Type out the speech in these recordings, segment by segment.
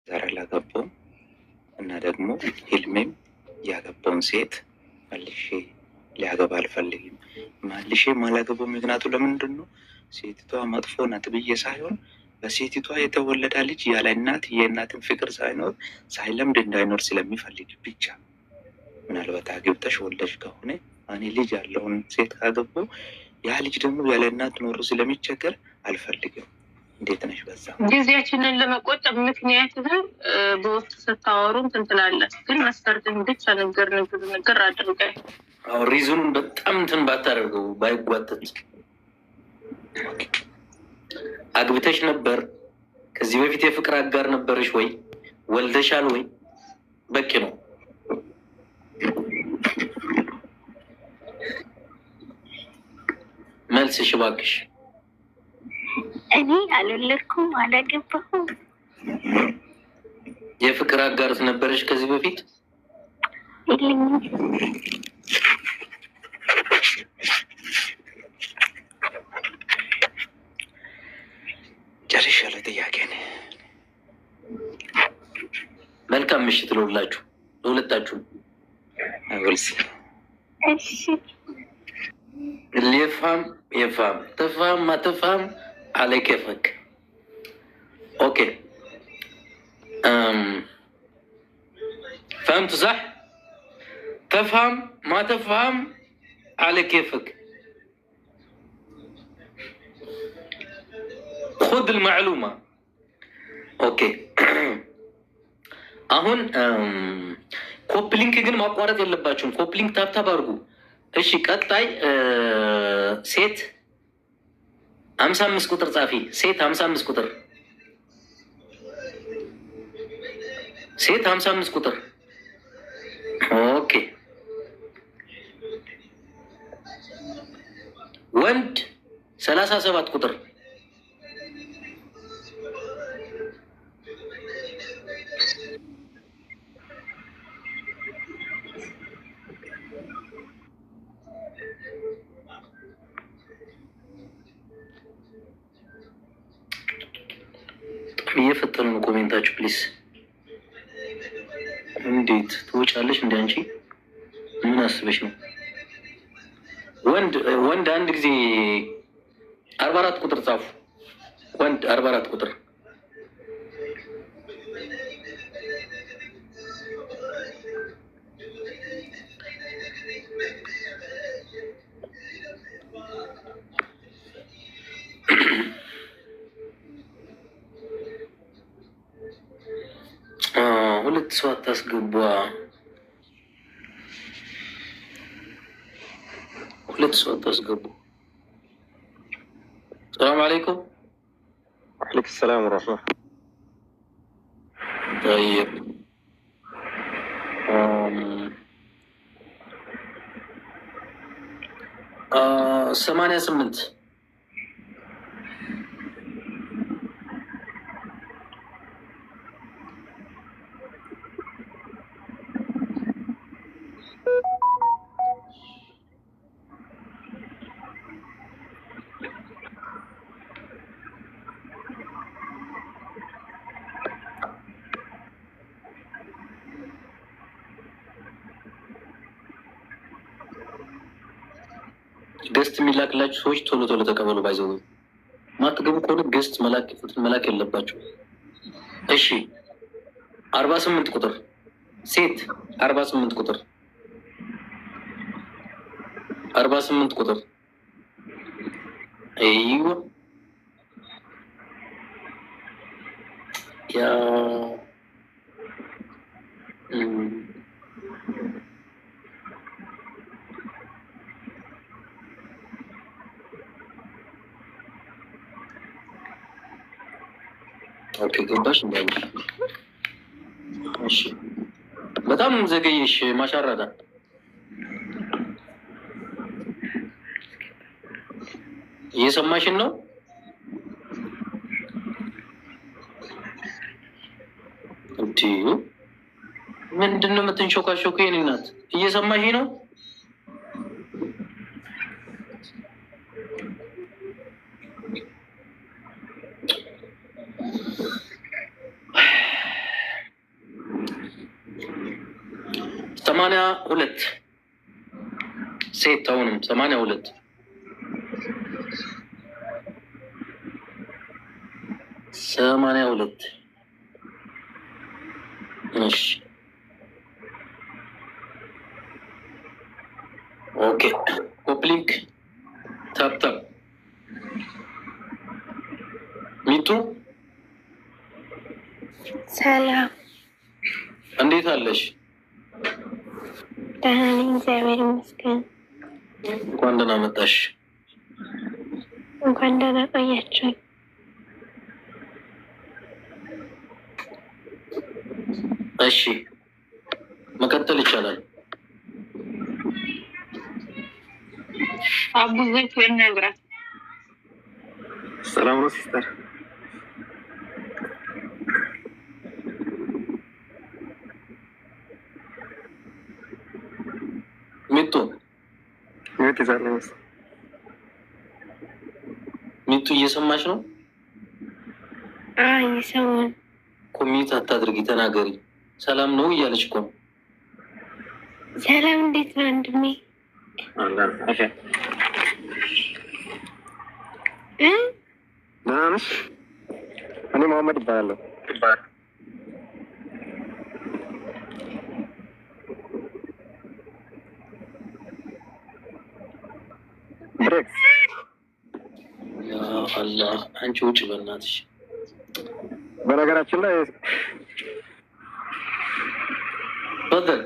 ዘር አላገባውም እና ደግሞ ህልሜም ያገባውን ሴት መልሼ ሊያገባ አልፈልግም። መልሼ ማላገባው ምክንያቱ ለምንድን ነው? ሴቲቷ መጥፎ ናት ብዬ ሳይሆን በሴቲቷ የተወለደ ልጅ ያለ እናት የእናትን ፍቅር ሳይኖር ሳይለምድ እንዳይኖር ስለሚፈልግ ብቻ። ምናልባት አግብተሽ ወልደሽ ከሆነ እኔ ልጅ ያለውን ሴት ካገባው ያ ልጅ ደግሞ ያለ እናት ኖሮ ስለሚቸገር አልፈልግም። እንዴት ነሽ? በዛ ጊዜያችንን ለመቆጠብ ምክንያት በውስጥ ስታወሩ እንትን ትላለህ፣ ግን መስፈርትን ብቻ ነገር አድርገህ ሪዝኑን በጣም እንትን ባታደርገው ባይጓተት። አግብተሽ ነበር? ከዚህ በፊት የፍቅር አጋር ነበረሽ ወይ? ወልደሻል ወይ? በቂ ነው። መልስሽ እባክሽ። እኔ አልወለድኩም፣ አላገባሁም። የፍቅር አጋርት ነበረሽ ከዚህ በፊት? የለኝም። ጨርሻለሁ ጥያቄን። መልካም ምሽት ለሁላችሁ፣ ለሁለታችሁ። አውልሲ እሺ يفهم تفهم ما تفهم على كيفك. اوكي فهمت صح؟ تفهم ما تفهم على كيفك. خذ المعلومة. اوكي አሁን ኮፕሊንክ ግን ማቋረጥ የለባችሁም። ኮፕሊንክ ታብታብ አድርጉ። እሺ ቀጣይ ሴት 55 ቁጥር ጻፊ። ሴት 55 ቁጥር ሴት 55 ቁጥር ኦኬ። ወንድ 37 ቁጥር እየፈጠኑ ነው ኮሜንታችሁ ፕሊስ። እንዴት ትወጫለሽ? እንደ አንቺ ምን አስበሽ ነው? ወንድ አንድ ጊዜ 44 ቁጥር ጻፉ። ወንድ 44 ቁጥር ሁለት ሰው አታስገቧ። ሁለት ሰው አታስገቡ። ሰላም አለይኩም። ወአለይኩም ሰላም ወራህመቱላህ። طيب 88 ገስት የሚላክላችሁ ሰዎች ቶሎ ቶሎ ተቀበሉ። ባይዘው ማትገቡ ከሆነ ገስት መላክ የለባችሁ። እሺ 48 ቁጥር ሴት 48 ቁጥር 48 ቁጥር አይዋ ያ ኦኬ ገባሽ? እንዳይሽ እሺ፣ በጣም ዘገየሽ። ማሻራዳ እየሰማሽን ነው? እንዴ ምንድን ነው የምትንሾካሾኩ? የኔ እናት እየሰማሽ ነው? 82 ሴት አሁንም 82 82 እሺ ኦኬ ኮፕሊንክ ታፕታፕ ሚጡ ሰላም እንዴት አለሽ? ደህና ነኝ፣ እግዚአብሔር ይመስገን። እንኳን ደህና መጣሽ። እንኳን ደህና ቆያችሁ። እሺ መቀጠል ይቻላል። አቡ ዘይት ነግራት። ሰላም ነው ሲስተር። ሚጡ የት ይዛለ ነው? ሚጡ እየሰማሽ ነው? ይሰማል። ኮሚት አታድርጊ፣ ተናገሪ። ሰላም ነው እያለች እኮ ነው። ሰላም እንዴት ነው ወንድሜ? እሺ ደህና ነሽ? እኔ መሐመድ እባላለሁ። ብሬክስ ያ አላህ፣ አንቺ ውጭ በእናትሽ። በነገራችን ላይ በደል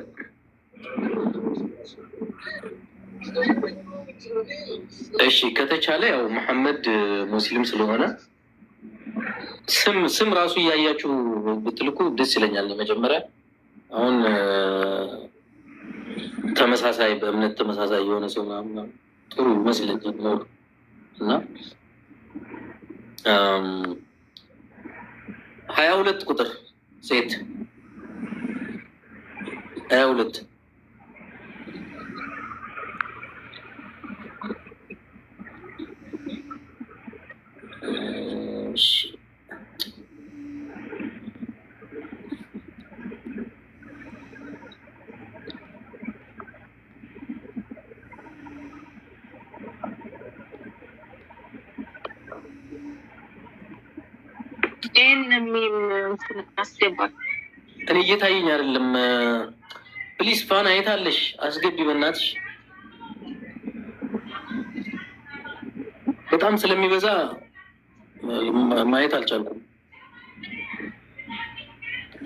እሺ፣ ከተቻለ ያው መሐመድ ሙስሊም ስለሆነ ስም ራሱ እያያችሁ ብትልኩ ደስ ይለኛል። መጀመሪያ አሁን ተመሳሳይ በእምነት ተመሳሳይ የሆነ ሰው ምናምን ጥሩ ይመስለኛል ኖር እና 22 ቁጥር ሴት 22 እኔ እየታየኝ አይደለም። ፕሊስ ፋን አይታለሽ አስገቢ በእናትሽ። በጣም ስለሚበዛ ማየት አልቻልኩም።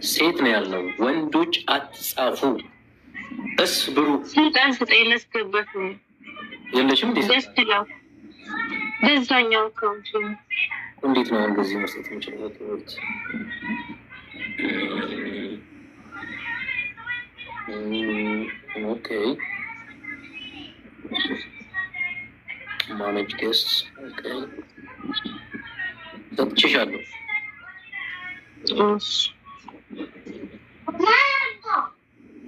ሴት ነው ያልነው፣ ወንዶች አትጻፉ። ብሩ ስልጣን ስጠኝ ላስገባት ነው። የለሽም እንዴ? ደስ ይላል። በዛኛው አካውንት እንዴት ነው እንደዚህ መስጠት የምችለው? ኦኬ ማኔጅ ጌስት ኦኬ ሰጥቼሻለሁ።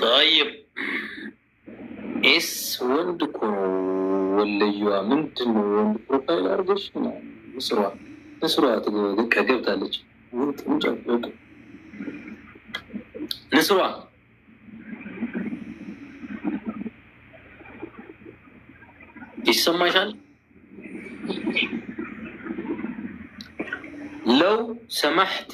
طيب ኤስ ወንድ እኮ ነው ወለየዋ። ምንድን ነው ወንድ ፕሮፋይል አድርገሽ ንስሯ ገብታለች። ንስሯ ይሰማሻል? ለው ሰማሕቲ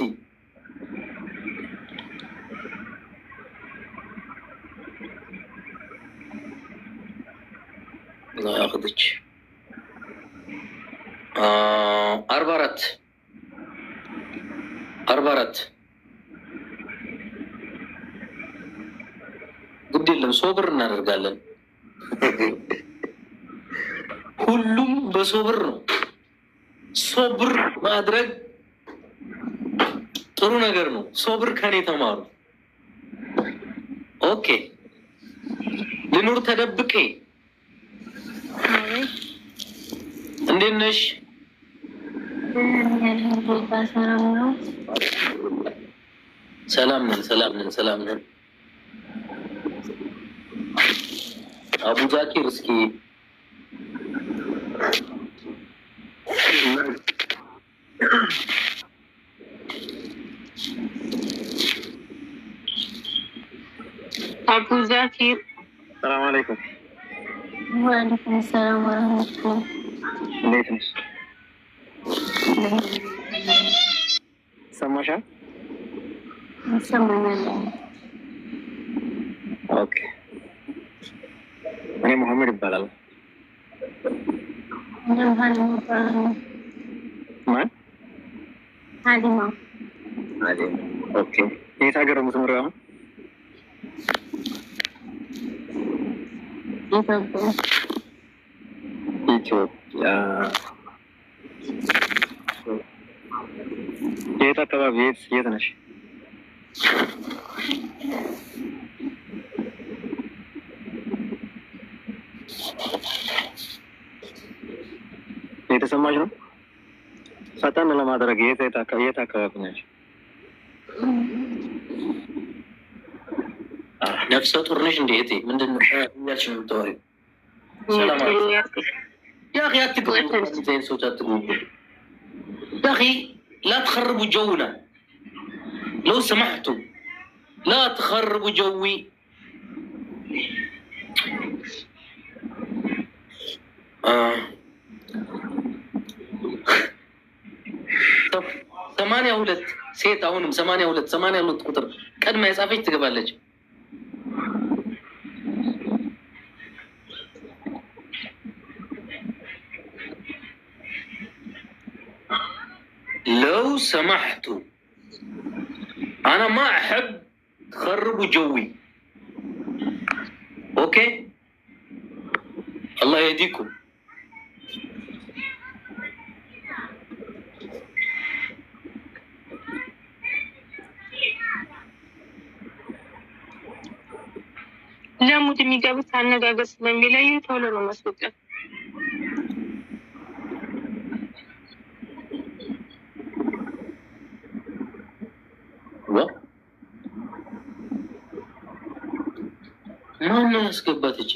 አክድች 44 ግድ የለም ሶብር እናደርጋለን። ሁሉም በሶብር ነው። ሶብር ማድረግ ጥሩ ነገር ነው። ሶብር ከኔ ተማሩ። ኦኬ ልኑር ተደብቄ። እንዴት ነሽ? ሰላም ነን። አቡ ዛኪር እስኪ አቡ ዛኪር ሰላም አለይኩም። ወአለይኩም ሰላም ወራህመቱላህ። እንዴት ነሽ? ሰማሻል? ይሰማኛል። ኦኬ። እኔ መሐመድ ይባላል። ሀሊማ ይባላል። ማን? ሀሊማ። ኦኬ። የት ሀገር ነው የምትኖሪው አሁን? ኢትዮጵያ። የት አካባቢ? የት ነሽ? የተሰማሽ ነው? ፈጠን ለማድረግ የት አካባቢ ነሽ? ነፍሰ ጡር ነሽ እንዴ? እህቴ ምንድን ነው እያልሽ ነው የምታወሪው? ሰላም يا أخي أتقول زين صوت أتقول يا أخي لا تخربوا جونا لو سمحتوا لا تخربوا جوي. طب 82 ሴት አሁንም 82 ቁጥር ቀድማ የጻፈች ትገባለች። لو سمحتوا أنا ما أحب تخربوا جوي. أوكي الله يهديكم. ለሙድ የሚገቡት አነጋገር ስለሚለዩ ቶሎ ነው መስወጣት። ማን ነው ያስገባት? እቺ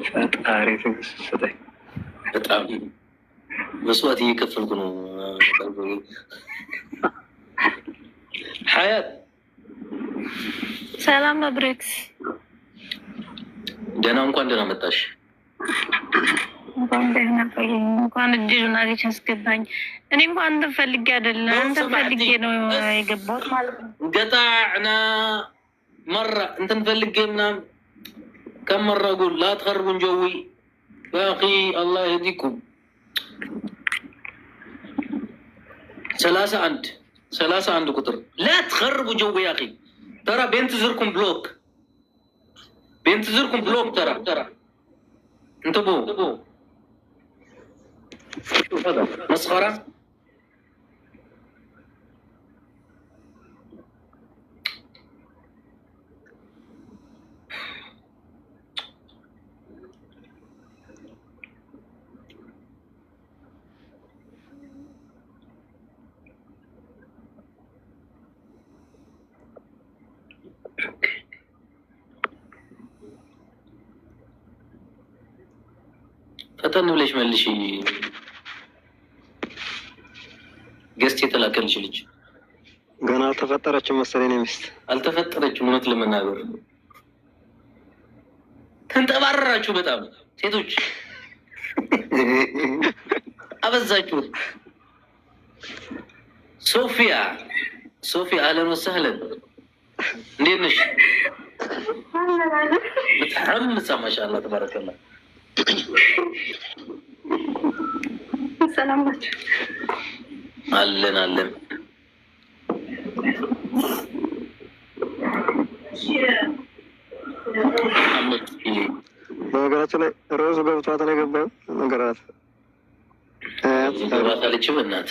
ፈጣሪ ትዕግስት ስጠኝ። በጣም መስዋዕት እየከፈልኩ ነው። ሀያት ሰላም መብረክስ። እንኳን ደህና መጣሽ። እንኳን ደህና ቆየኝ። እንኳን እድሉን አግኝቼ አስገባኝ። እኔ እንኳን አንተን ፈልጌ አይደለም አንተን ፈልጌ ነው የገባሁት ማለት ነው። قطعنا مرة انت نفلق نعم كم مرة اقول لا تخربون جوي يا اخي الله يهديكم. 31 قطر لا تخربوا جوي يا اخي. ترى بينتظركم بلوك ترى انتبهوا هذا مسخرة. ፈተን ብለሽ መልሽ። ገስት የተላከልሽ ልጅ ገና አልተፈጠረችም መሰለኝ። ሚስት አልተፈጠረችም። እውነት ለመናገር ተንጠባረራችሁ በጣም ሴቶች አበዛችሁት። ሶፊያ አህለን ወሰህለን እንዴት ነሽ? متحمسة ما شاء الله تبارك الله. ሰላም ናችሁ? አለን በነገራችን ላይ ሮዝ ገብቷት ነው የገባው ነገራት ገባታለች። በእናት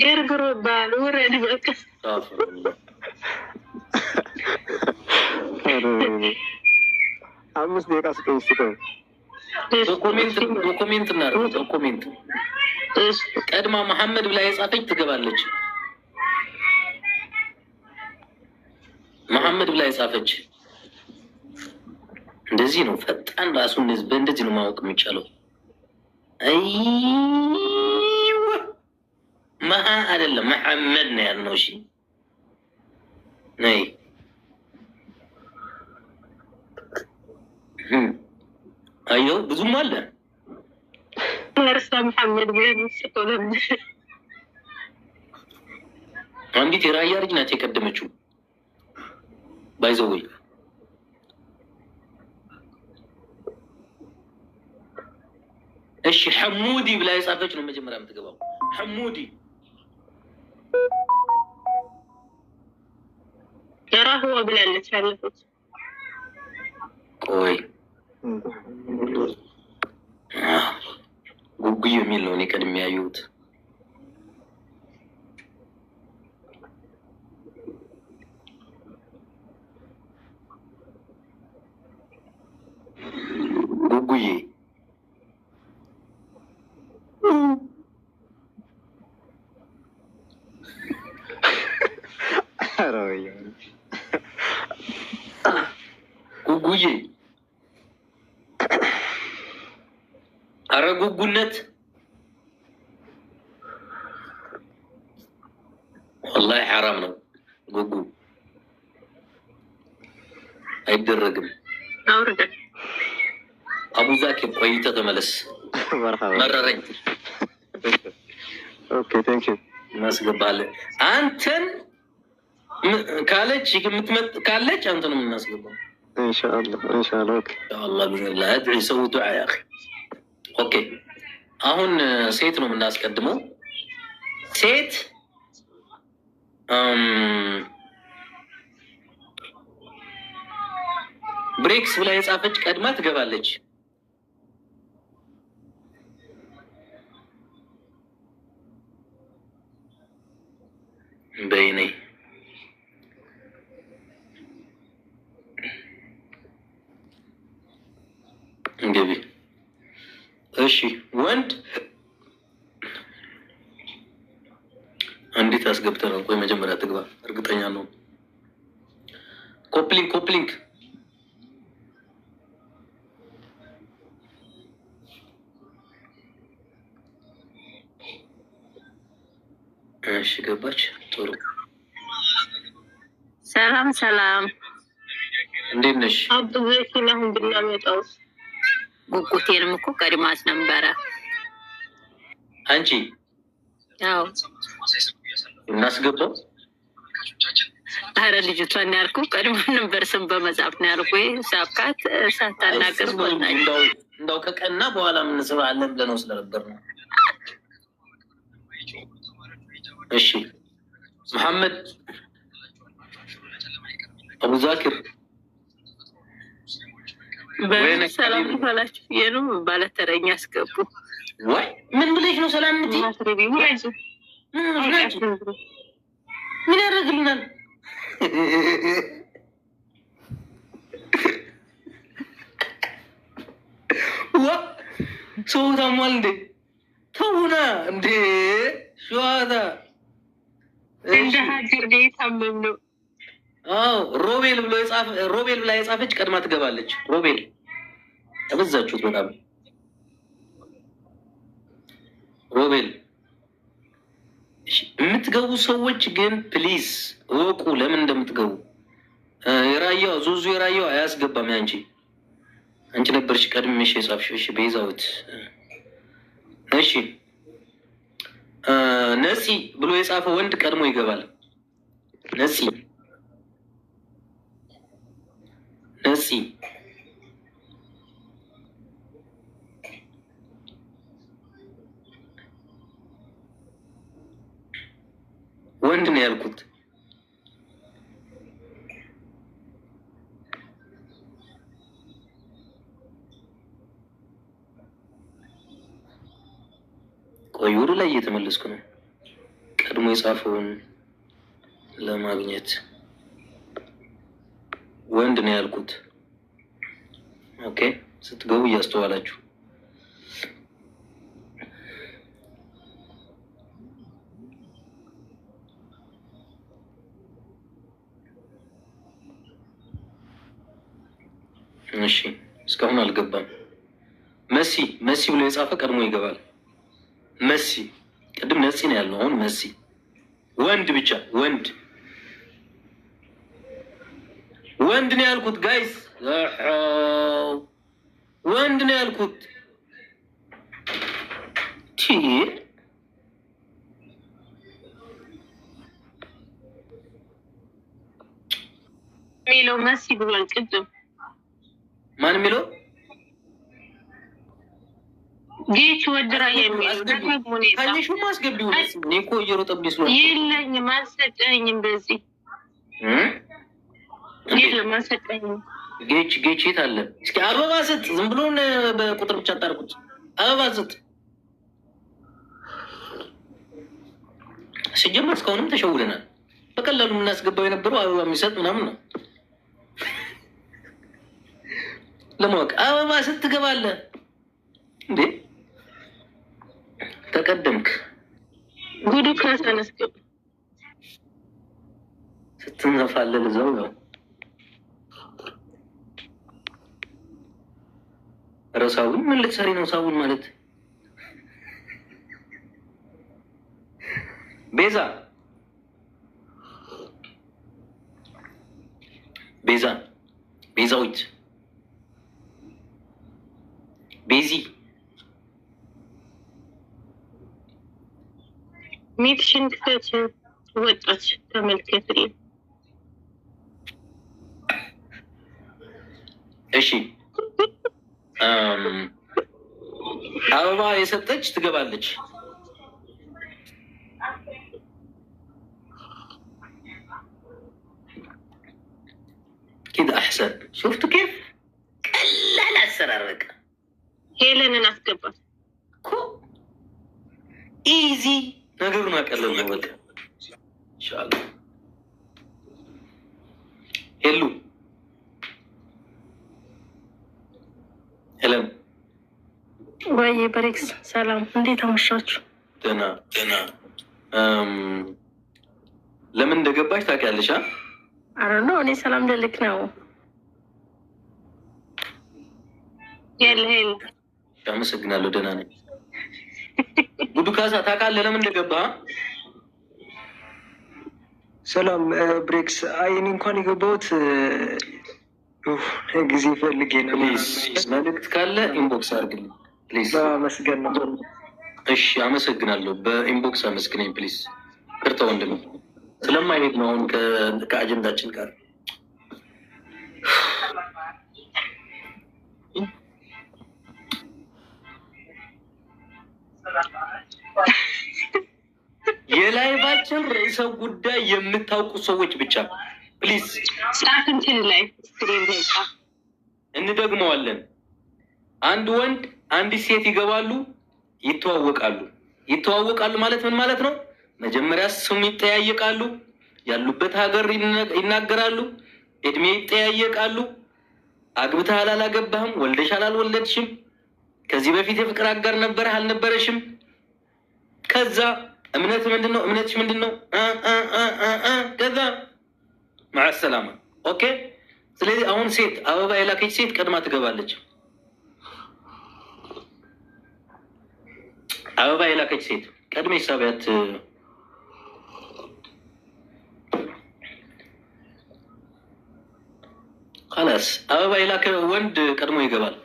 ገርግሮ ባል ወረድ በቃ 5 ደቂቃ ስጠኝ። ዶኩሜንት እናድርግ። ዶኩሜንት ቀድማ መሐመድ ብላ የጻፈች ትገባለች። መሐመድ ብላ የጻፈች እንደዚህ ነው ፈጣን ራሱ በእንደዚህ ነው ማወቅ የሚቻለው። መሀ አይደለም መሐመድ ነው ያልነው። እሺ ነይ አየው ብዙም አለ እርሳ መሐመድ ብለን ስቆለም አንዲት የራያ ልጅ ናት የቀደመችው ባይዘወይ እሺ ሐሙዲ ብላ የጻፈች ነው መጀመሪያ የምትገባው። ሐሙዲ የራህዋ ብላለች ያለፈች። ቆይ ጉጉዬ የሚል ነው እኔ ቀድሜ ያየሁት። ጉጉዬ ጉጉዬ አረ ጉጉነት ወላሂ ሐራም ነው። ጉጉ አይደረግም። አውርደ አቡ ዛኪር ቆይተህ ተመለስ። መረረኝ። ኦኬ ቴንክ ዩ እናስገባለን። አንተን ካለች የምትመጥ ካለች አንተን የምናስገባው ኢንሻአላህ ኢንሻአላህ። ኦኬ ኢንሻአላህ ቢስሚላህ አድዒ ሰው ዱዓ ያ አኺ። ኦኬ አሁን ሴት ነው የምናስቀድመው። ሴት ብሬክስ ብላ የጻፈች ቀድማ ትገባለች። በይኔ እንግቢ። እሺ ወንድ እንዴት አስገብተህ ነው? ቆይ መጀመሪያ ትግባ። እርግጠኛ ነው። ኮፕሊንግ ኮፕሊንግ እሺ ገባች። ጥሩ ሰላም ሰላም፣ እንዴት ነሽ? አብዱዘኪን አሁን ብናመጣው ጉጉቴንም እኮ ቀድማት ነበረ። አንቺ ያው እናስገባው። አረ ልጅቷን ያልኩ ቀድሞ ነበር ስም በመጻፍ ነው ያልኩ። ሳብካት ሳታናገር ወላሂ እንደው ከቀና በኋላ የምንስባለን ብለነው ስለነበር ነው። እሺ መሐመድ አቡ ዛኪር ሰላም ባላችሁ የኑ ባለተረኛ አስገቡ። ወይ ምን ብለሽ ነው ሰላም እንዴ? ምን ያደርግልናል? ዋ ሰው ታሟል እንዴ? ተውና እንዴ ሸዋታ እንደ ሀገር ላይ ታመም ነው። አዎ ሮቤል ብሎ የጻፈ ሮቤል ብላ የጻፈች ቀድማ ትገባለች። ሮቤል ተበዛችሁት በጣም ሮቤል። እሺ የምትገቡ ሰዎች ግን ፕሊዝ እወቁ ለምን እንደምትገቡ። የራያው ዙዙ የራያው አያስገባም። አንቺ ነበርሽ ቀድሜሽ የጻፍሽው። እሺ ቤዛውት እሺ ነፂ ብሎ የጻፈ ወንድ ቀድሞ ይገባል። ነፂ ነፂ ወንድ ነው ያልኩት። ቆይ ወደ ላይ እየተመለስኩ ነው። ቀድሞ የጻፈውን ለማግኘት ወንድ ነው ያልኩት። ኦኬ ስትገቡ እያስተዋላችሁ እሺ እስካሁን አልገባም። መሲ መሲ ብሎ የጻፈ ቀድሞ ይገባል። መሲ ቅድም ነፂ ነው ያለው። አሁን መሲ ወንድ ብቻ ወንድ ነው ያልኩት ጋይስ፣ ወንድ ነው ያልኩት። የሚለው መሲ ብሏል ቅድም። ማን የሚለው? ጌች ወድራ የሚለው ደግሞ ታኝሹም አስገቢው። እኔ እኮ እየሮጠብኝ ስለሆነ የለኝም፣ አልሰጠኝም። በዚህ የለም አልሰጠኝም። ጌች የት አለ? እስኪ አበባ ስጥ። ዝም ብሎ በቁጥር ብቻ አታርጉት። አበባ ስጥ። ሲጀመር እስካሁንም ተሸውደናል። በቀላሉ የምናስገባው የነበረው አበባ የሚሰጥ ምናምን ነው። ለማወቅ አበባ ስጥ ትገባለህ እንዴ? ተቀደምክ። ጉዱ ካሳነስገብ ስትነፋለል እዛው ነው። ረሳውን ምን ልትሰሪ ነው? ሳቡን ማለት ቤዛዊት ቤዚ ሚትሽን ክፈች። ወጣች ተመልከትልኝ። እሺ አበባ የሰጠች ትገባለች። كده احسن. شفتوا كيف؟ ቀላል አሰራር በቃ። ሄለንን አስገባት። ኢዚ ነገሩን አቀለል ነው በቃ። ኢንሻአላህ ሄሉ ሄለን ወይ ብሬክስ ሰላም፣ እንዴት አመሻችሁ? ደህና። ለምን እንደገባች ታውቂያለሽ? አረ ነው እኔ ሰላም ልልክ ነው። ሄል አመሰግናለሁ። ደህና ነኝ። ጉዱ ካሳ ታውቃለህ ለምን እንደገባ? ሰላም ብሬክስ። አይ እኔ እንኳን የገባሁት ጊዜ ፈልጌ ነው። መልዕክት ካለ ኢንቦክስ አድርግልኝ ፕሊዝ። መስገን ነው። እሺ አመሰግናለሁ። በኢንቦክስ አመስግነኝ ፕሊዝ። ቅርታ ወንድም ስለማይሄድ ነው አሁን ከአጀንዳችን ጋር። የላይቫችን ርዕሰ ጉዳይ የምታውቁ ሰዎች ብቻ ፕሊዝ ሳክንትን ላይ ስክሪን ላይ እንደግመዋለን። አንድ ወንድ አንዲት ሴት ይገባሉ፣ ይተዋወቃሉ ማለት ምን ማለት ነው? መጀመሪያ ስም ይጠያየቃሉ፣ ያሉበት ሀገር ይናገራሉ፣ እድሜ ይጠያየቃሉ። አግብተሃል አላገባህም፣ ወልደሻል አልወለድሽም፣ ከዚህ በፊት የፍቅር አጋር ነበረህ አልነበረሽም፣ ከዛ እምነት ምንድነው? እምነትሽ ምንድነው? ከዛ ማሰላማ ኦኬ። ስለዚህ አሁን ሴት አበባ የላከች ሴት ቀድማ ትገባለች። አበባ የላከች ሴት ቀድሜ ሳቢያት خلاص አበባ የላከ ወንድ ቀድሞ ይገባል።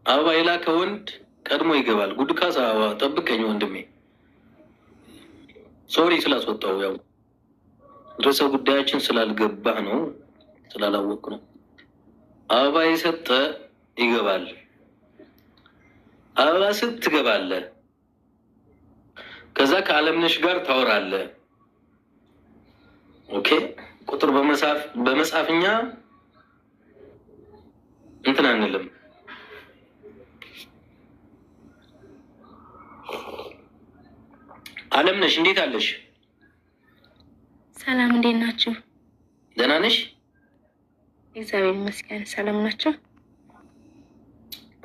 አበባ የላከ ወንድ ቀድሞ ይገባል። ጉድ ካሳ ጠብቀኝ ወንድሜ። ሶሪ ስላስወጣው፣ ያው ርዕሰ ጉዳያችን ስላልገባህ ነው፣ ስላላወቅ ነው። አበባ የሰጠ ይገባል። አበባ ስት ትገባለህ። ከዛ ከአለምነሽ ጋር ታወራለህ። ኦኬ። ቁጥር በመጻፍኛ እንትን አንልም። አለምነሽ እንዴት አለሽ? ሰላም፣ እንዴት ናችሁ? ደህና ነሽ? እግዚአብሔር ይመስገን። ሰላም ናቸው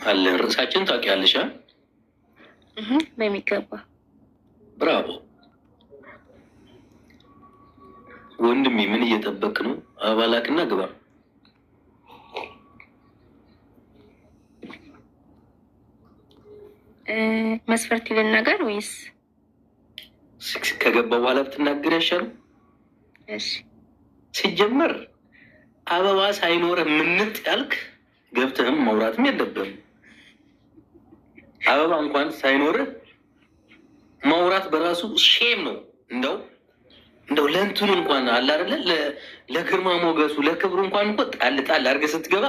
አለ። ርዕሳችን ታውቂያለሽ? በሚገባ። ብራቮ። ወንድሜ ምን እየጠበቅ ነው? አባላክና ግባ። መስፈርት ልናገር ወይስ ከገባ በኋላ ብትናገር ያሻል? እሺ ሲጀመር አበባ ሳይኖር ምንጥ ያልክ ገብተህም ማውራትም የለብህም። አበባ እንኳን ሳይኖር ማውራት በራሱ ሼም ነው። እንደው ለእንትኑ እንኳን አለ አይደለ ለግርማ ሞገሱ ለክብሩ እንኳን እኮ ጣል ጣል አድርገህ ስትገባ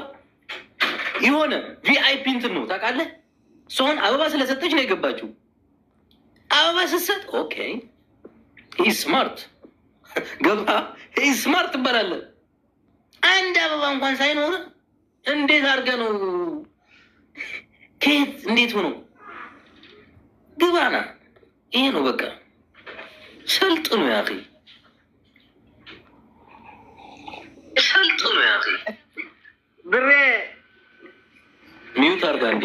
የሆነ ቪአይፒ እንትን ነው ታውቃለህ። ሰውን አበባ ስለሰጠች ነው የገባችው። አበባ ስትሰጥ ኦኬ ሂ ስማርት ገባ ሂ ስማርት ትባላለህ። አንድ አበባ እንኳን ሳይኖር እንዴት አድርገህ ነው ከየት እንዴት ሆኖ ግባና ይሄ ነው በቃ ሰልጥኑ ያ አኺ ሰልጥኑ ያ አኺ ብሬ ሚዩት አድርጋ እንዴ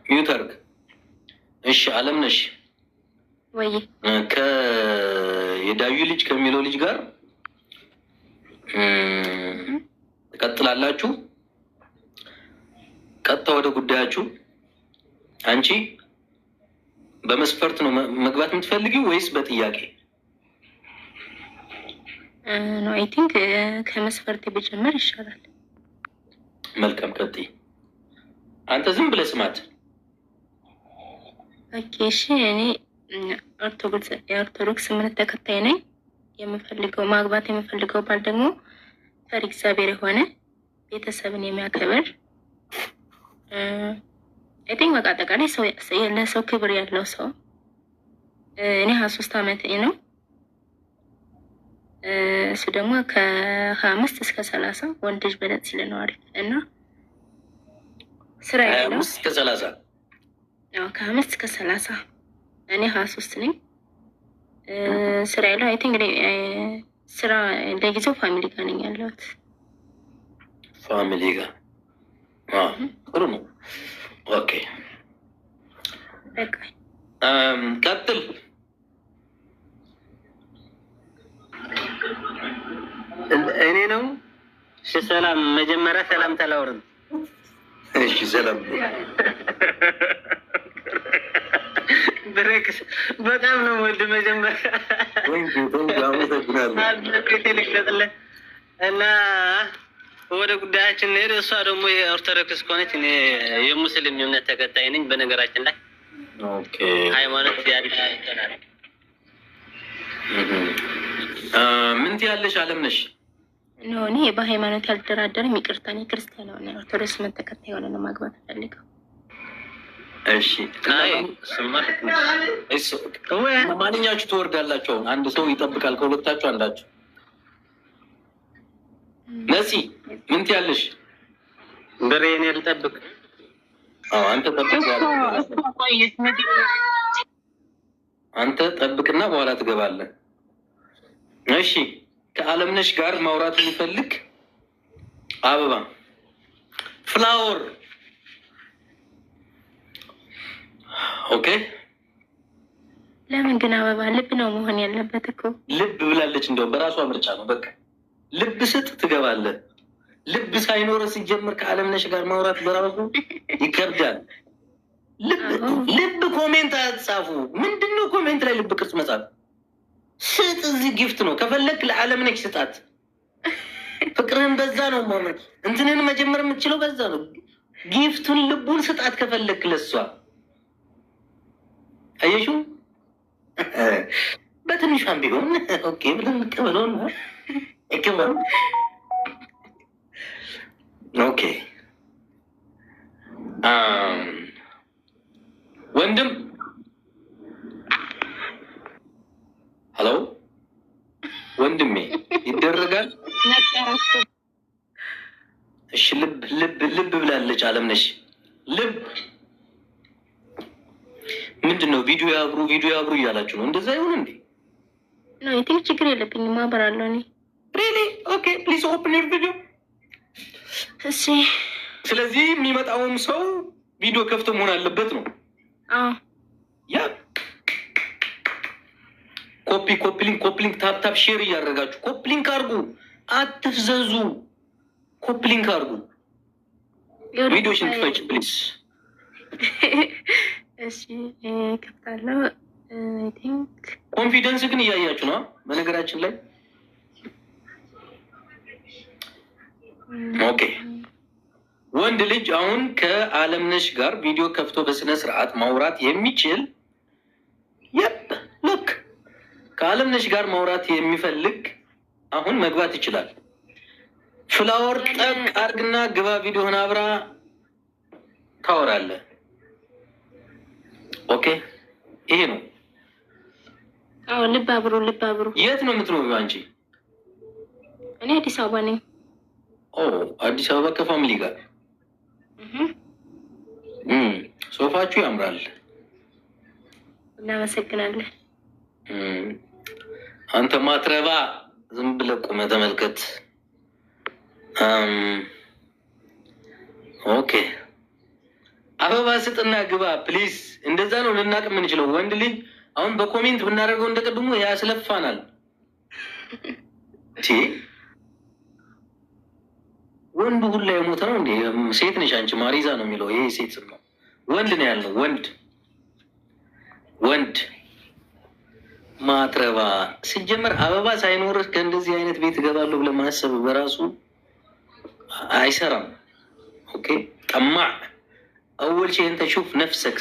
ሚዩት አድርግ። እሺ አለምነሽ ወይ የዳዩ ልጅ ከሚለው ልጅ ጋር ትቀጥላላችሁ? ቀጥታ ወደ ጉዳያችሁ። አንቺ በመስፈርት ነው መግባት የምትፈልጊው ወይስ በጥያቄ? ኖ አይ ቲንክ ከመስፈርት ቢጀምር ይሻላል። መልካም ቀጥይ። አንተ ዝም ብለህ ስማት። ኦኬ እሺ። እኔ የኦርቶዶክስ እምነት ተከታይ ነኝ። ማግባት የምፈልገው ባል ደግሞ ፈሪ እግዚአብሔር የሆነ ቤተሰብን የሚያከብር አይ ቲንክ በቃ አጠቃላይ ለሰው ክብር ያለው ሰው። እኔ 23 ዓመት ነው። እሱ ደግሞ ከ25 እስከ 30 ወንድ ልጅ በለጥ ሲል ነው አሪፍ እና ስራ ያለው እስከ 30 ከ25 እስከ 30 እኔ 23 ነኝ። ስራ ያለው አይ ቲንክ ስራ ለጊዜው ፋሚሊ ጋር ነኝ ያለሁት። ፋሚሊ ጋር ጥሩ ነው። ኦኬ በቃ ቀጥል። እኔ ነው። እሺ ሰላም፣ መጀመሪያ ሰላም ተላውርም። እሺ ሰላም ብሬክስ በጣም ነው ወድ መጀመሪያ እና ወደ ጉዳያችን ሄደ። እሷ ደግሞ የኦርቶዶክስ ከሆነች እኔ የሙስሊም እምነት ተከታይ ነኝ። በነገራችን ላይ ሃይማኖት ያለ ይችላል። ምን ትያለሽ አለምነሽ? ነው እኔ በሃይማኖት ያልደራደርም። ይቅርታ እኔ ክርስቲያን ሆነ ኦርቶዶክስ እምነት ተከታይ ሆነ ነው ማግባት ፈልገው። እሺ ማንኛችሁ ትወርዳላችሁ? አንድ ሰው ይጠብቃል ከሁለታችሁ አንዳችሁ። ነፂ ምን ትያለሽ? ብሬ እኔ ልጠብቅ። አንተ ጠብቅ፣ አንተ ጠብቅና በኋላ ትገባለህ። እሺ ከአለምነሽ ጋር ማውራት የሚፈልግ አበባ ፍላወር ኦኬ። ለምን ግን አበባ ልብ ነው መሆን ያለበት እኮ። ልብ ብላለች፣ እንደውም በራሷ ምርጫ ነው። በቃ ልብ ስጥ ትገባለህ። ልብ ሳይኖር ሲጀምር ከአለምነሽ ጋር ማውራት በራሱ ይከብዳል። ልብ ኮሜንት አትጻፉ። ምንድነው ኮሜንት ላይ ልብ ቅርጽ መጻፍ? ስጥ፣ እዚህ ጊፍት ነው። ከፈለክ ለአለምነሽ ስጣት። ፍቅርህን በዛ ነው ማለት እንትንን መጀመር የምትችለው በዛ ነው። ጊፍቱን ልቡን ስጣት ከፈለክ ለሷ። አየሹ በትንሿም ቢሆን ኦኬ ብለን እንቀበለው ነው። ኦኬ ወንድም ሄሎ ወንድሜ ይደረጋል። እሺ ልብ ብላለች አለምነሽ። ልብ ምንድን ነው? ቪዲዮ ያብሩ እያላችሁ ነው። እንደዛ ይሁን እንዴ? ነው አይ ቲንክ ችግር የለብኝም። ማበራለሁ እኔ ሪሊ ኦኬ ፕሊዝ ኦፕን ዩር ቪዲዮ። እሺ ስለዚህ የሚመጣውም ሰው ቪዲዮ ከፍቶ መሆን አለበት ነው። አዎ ያ ኮፒ ኮፕሊንክ ታፕታፕ ሼር እያደረጋችሁ ኮፕሊንክ አርጉ። አትፍዘዙ። ኮፕሊንክ አርጉ። ቪዲዮሽን ክፈች ፕሊዝ። እሺ ከፍታለሁ። ኮንፊደንስ ግን እያያችሁ ነው። በነገራችን ላይ ኦኬ ወንድ ልጅ አሁን ከአለምነሽ ጋር ቪዲዮ ከፍቶ በስነ ስርዓት ማውራት የሚችል ልክ ከአለምነሽ ጋር ማውራት የሚፈልግ አሁን መግባት ይችላል። ፍላወር ጠቅ አርግና ግባ፣ ቪዲዮን አብራ ታወራለህ። ኦኬ ይሄ ነው። አዎ ልብ አብሩ። የት ነው የምትኖሪው አንቺ? እኔ አዲስ አበባ ነኝ። ኦ አዲስ አበባ ከፋሚሊ ጋር ሶፋችሁ ያምራል። እናመሰግናለን። አንተ ማትረባ ዝም ብለህ ቁመህ ተመልከት። ኦኬ አበባ ስጥና ግባ ፕሊዝ። እንደዛ ነው ልናቅ የምንችለው። ወንድ ልጅ አሁን በኮሜንት ብናደርገው እንደቀድሞ ያስለፋናል። ወንዱ ሁላ የሞተ ነው እንዴ? ሴት ነሽ አንቺ ማሪዛ ነው የሚለው። ይሄ ሴት ስም ነው። ወንድ ነው ያለው። ወንድ ማትረባ። ሲጀመር አበባ ሳይኖርህ ከእንደዚህ አይነት ቤት እገባለሁ ብለህ ማሰብ በራሱ አይሰራም። ኦኬ ጠማዕ። اول شيء انت شوف نفسك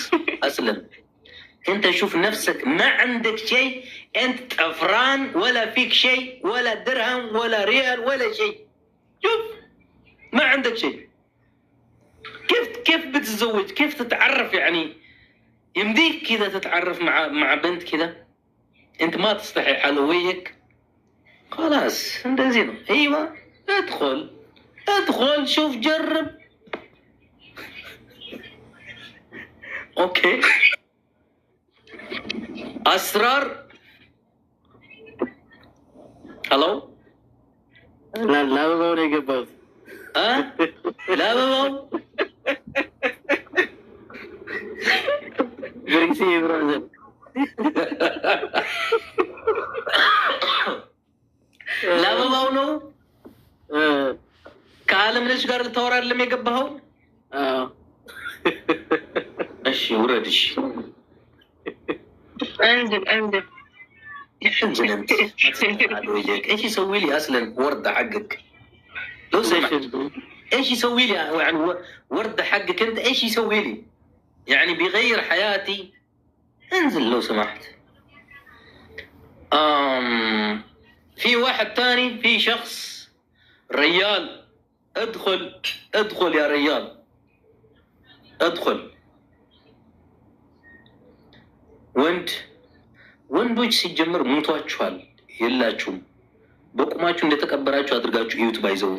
اصلا. انت شوف نفسك ما عندك شيء، انت طفران ولا فيك شيء ولا درهم ولا ريال ولا شيء. شوف ما عندك شيء. كيف بتتزوج؟ كيف تتعرف؟ يعني يمديك كذا تتعرف مع بنت كذا؟ انت ما تستحي علويك خلاص انت زين. ايوه ادخل شوف جرب. اوكي اسرار. هلو. لا بابا يقبض. لا بابا بريكسي برازل. لا بابا ነው ከአለምነሽ ጋር ልታወራ አይደለም የገባኸው? እሺ ውረድ። እሺ انزل ايش يسوي لي اصلا ورده حقك؟ لو سمحت ايش يسوي لي يعني ورده حقك انت؟ ايش يسوي لي؟ يعني بيغير حياتي؟ انزل لو سمحت. في واحد تاني، في شخص ريال. ادخل يا ريال ادخل. ወንዶች ሲጀምር ሞቷችኋል፣ የላችሁም። በቁማችሁ እንደተቀበራችሁ አድርጋችሁ እዩት። ባይዘው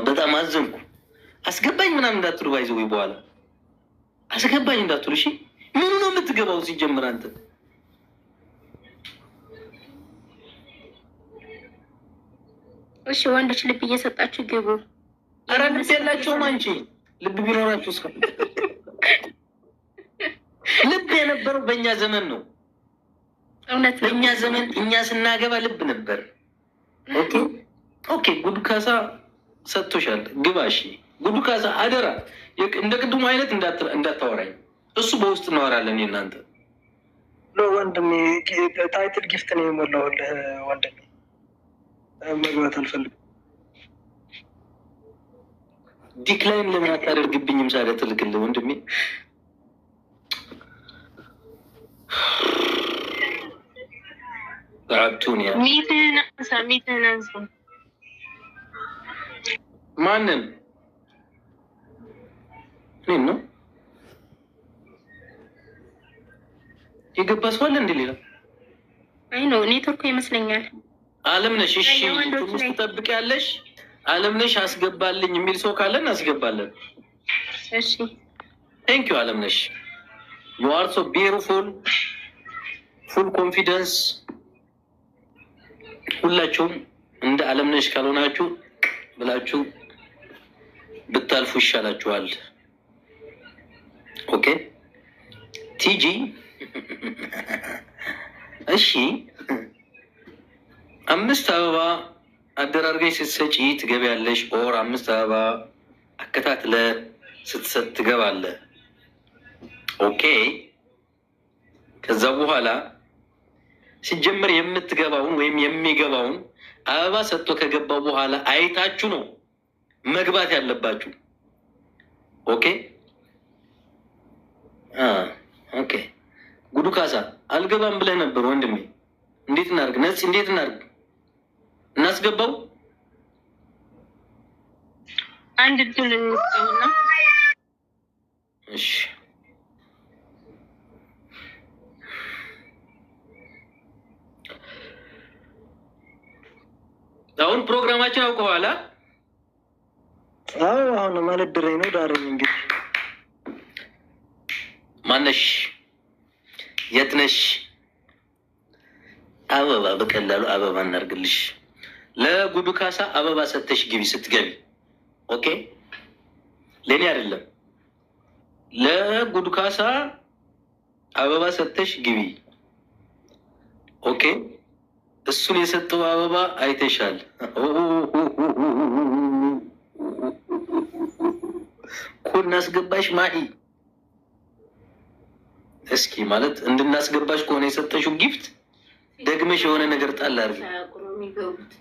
በጣም አዘንኩ። አስገባኝ ምናምን እንዳትሉ ባይዘው፣ በኋላ አስገባኝ እንዳትሉ። እሺ ምን ነው የምትገባው ሲጀምር አንተ? እሺ ወንዶች ልብ እየሰጣችሁ ግቡ። ኧረ ልብ የላቸውም። አንቺ ልብ ቢኖራችሁ እስከ ልብ የነበረው በእኛ ዘመን ነው። እውነት ነው። በእኛ ዘመን እኛ ስናገባ ልብ ነበር። ኦኬ ጉዱ ካሳ ሰጥቶሻል፣ ግባ። እሺ ጉዱ ካሳ አደራ፣ እንደ ቅድሙ አይነት እንዳታወራኝ። እሱ በውስጥ እናወራለን። እናንተ ወንድሜ ታይትል ጊፍት ነው የሞላሁልህ ወንድሜ። መግባት አልፈልግም። ዲክላይን ለምን አታደርግብኝም? ሳለ ትልክልህ ወንድሜ። تعبتوني يا ميتين انسى ማንን? እኔን ነው የገባ ሰው አለ እንደ ሌላ? አይ ነው ኔትወርኩ ይመስለኛል። አለምነሽ እሺ ትንሽ ትጠብቂያለሽ? አለምነሽ አስገባልኝ የሚል ሰው ካለ እናስገባለን። እሺ ቴንክ ዩ አለምነሽ። you are so beautiful, full confidence። ሁላችሁም እንደ አለምነሽ ካልሆናችሁ ብላችሁ ብታልፉ ይሻላችኋል። ኦኬ ቲጂ እሺ 5 አበባ አደራርገሽ ስትሰጪ ትገቢያለሽ። ኦር 5 አበባ አከታትለ ስትሰጥ ትገባለህ። ኦኬ። ከዛ በኋላ ሲጀመር የምትገባውን ወይም የሚገባውን አበባ ሰጥቶ ከገባው በኋላ አይታችሁ ነው መግባት ያለባችሁ። ኦኬ ኦኬ። ጉዱ ካሳ አልገባም ብለህ ነበር ወንድሜ። እንዴት እናድርግ? ነፂ እንዴት እናድርግ? እናስገባው? አንድ ድል እንስጠውና እሺ አሁን ፕሮግራማችን አውቀዋላ? አዎ አሁን ማለት ድረኝ ነው ዳረኝ። እንግዲህ ማነሽ? የት ነሽ? አበባ በቀላሉ አበባ እናርግልሽ። ለጉዱ ካሳ አበባ ሰተሽ ግቢ ስትገቢ። ኦኬ ለኔ አይደለም፣ ለጉዱ ካሳ አበባ ሰተሽ ግቢ። ኦኬ እሱን የሰጠው አበባ አይተሻል። እኮ እናስገባሽ ማሂ። እስኪ ማለት እንድናስገባሽ ከሆነ የሰጠሽው ጊፍት ደግመሽ የሆነ ነገር ጣል አድርጊ።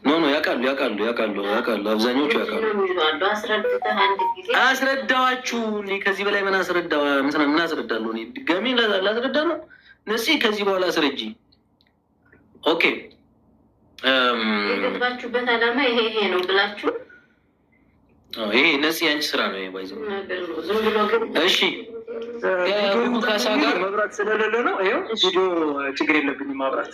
ኖ ያውቃሉ፣ አብዛኞቹ ያውቃሉ። አስረዳዋችሁ። ከዚህ በላይ ምን አስረዳለሁ? ድጋሚ ላስረዳ ነው? ነፂ ከዚህ በኋላ አስረጂ። ኦኬ የገባችሁበት ዓላማ ይሄ ነው ብላችሁ ይሄ ነፂ አንቺ ስራ ነው ባይዘው። እሺ ከጉዱ ካሳ ጋር መብራት ስለሌለ ነው። ይኸው ቪዲዮ ችግር የለብኝም ማብራት